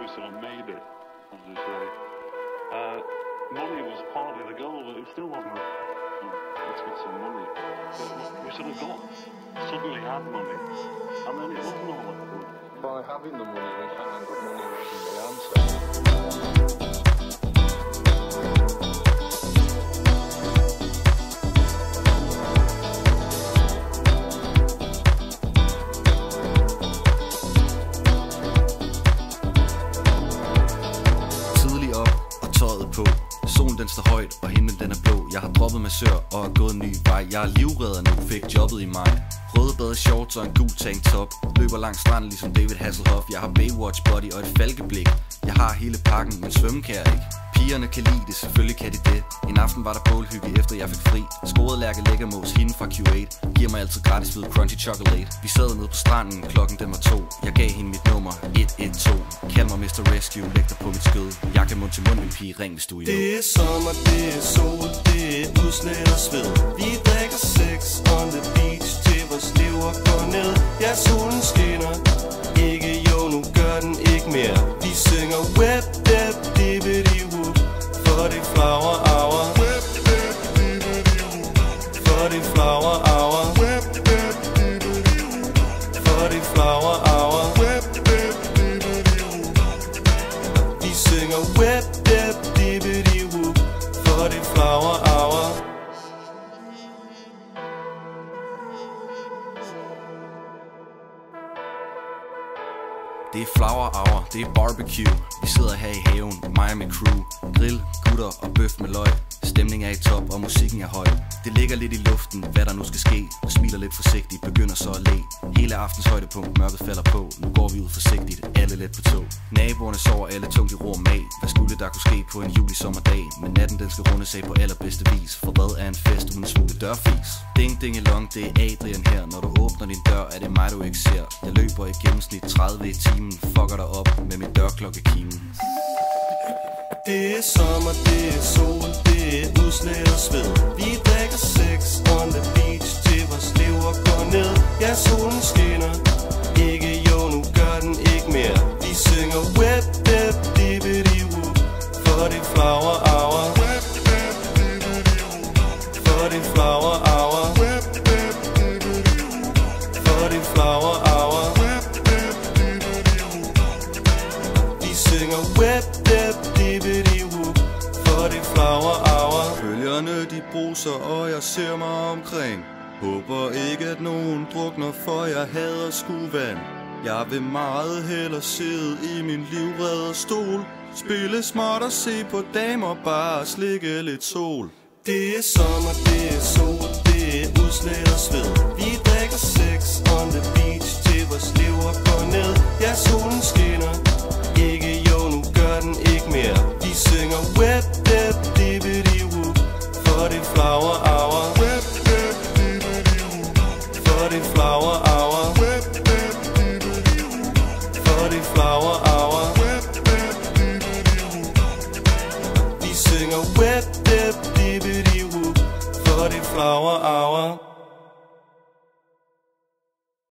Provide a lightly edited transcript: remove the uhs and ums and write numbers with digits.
we sort of made it, as they say. Money was partly the goal, but it still wasn't. Let's get some money. But we sort of suddenly had money, and then it wasn't all that good. By having the money, we found that money wasn't the answer. Solen den står højt, og himlen den er blå. Jeg har droppet massør og er gået en ny vej. Jeg er livredder nu, fik jobbet i maj. Røde bade shorts og en gul tanktop. Løber langs stranden ligesom David Hasselhoff. Jeg har Baywatch body og et falkeblik. Jeg har hele pakken, men svømme kan jeg ikke. Pigerne kan lide det, selvfølgelig kan de det. En aften var der bålhygge efter jeg fik fri. Skåret lærke lækkermås, hende fra Q8 giver mig altid gratis hvid crunchy chocolate. Vi sad nede på stranden, klokken den var 2. Jeg gav hende mit nummer 112. Kald mig Mr. Rescue, læg dig på mit skød. Jeg kan mund til mund, min pige, ring hvis du er i. Det er sommer, det er sol, det er udslæt og sved. Vi drikker sex on the beach til vores lever går ned. Ja, solen skinner, ikke jo, nu gør den ikke mere. Vi synger web, deb, dibbidi whoop, for det flower hour. For det flower hour. For det flower hour. Vi synger web, deb, dibbidi whoop, for det flower hour. Det er flower hour, det er barbecue. Vi sidder her i haven, mig og mit crew. Grill, gutter og bøf med løg. Stemningen er i top, og musikken er høj. Det ligger lidt i luften, hvad der nu skal ske. Og smiler lidt forsigtigt, begynder så at le. Hele aftens højdepunkt, mørket falder på. Nu går vi ud forsigtigt, alle let på tog. Naboerne sover alle tungt i ro og mag. Hvad skulle der kunne ske på en juli sommerdag? Men natten den skal runde sig på allerbedste vis. For hvad er en fest uden en smule dørfis? Ding ding long, det er Adrian her. Når du åbner din dør, er det mig du ikke ser. Jeg løber i gennemsnit 30 i timen. Fucker dig op med min dørklokkekimen. Det er sommer, det er sol, det er udslæt og sved. Vi drikker sex on the beach til vores lever går ned. Ja, solen skinner, ikke jo, nu gør den ikke mere. Vi synger web, deb, dibbidi whoop, for det flower hour. For det flower hour. For det flower hour. Vi synger web, deb, dibbidi whoop, for det flower hour. Bølgerne de bruser, og jeg ser mig omkring. Håber ikke at nogen drukner, for jeg hader skuvand. Jeg vil meget hellere sidde i min livredderstol. Spille smart og se på damer, bare slikke lidt sol. Det er sommer, det er sol, det er udslæt og sved. Vi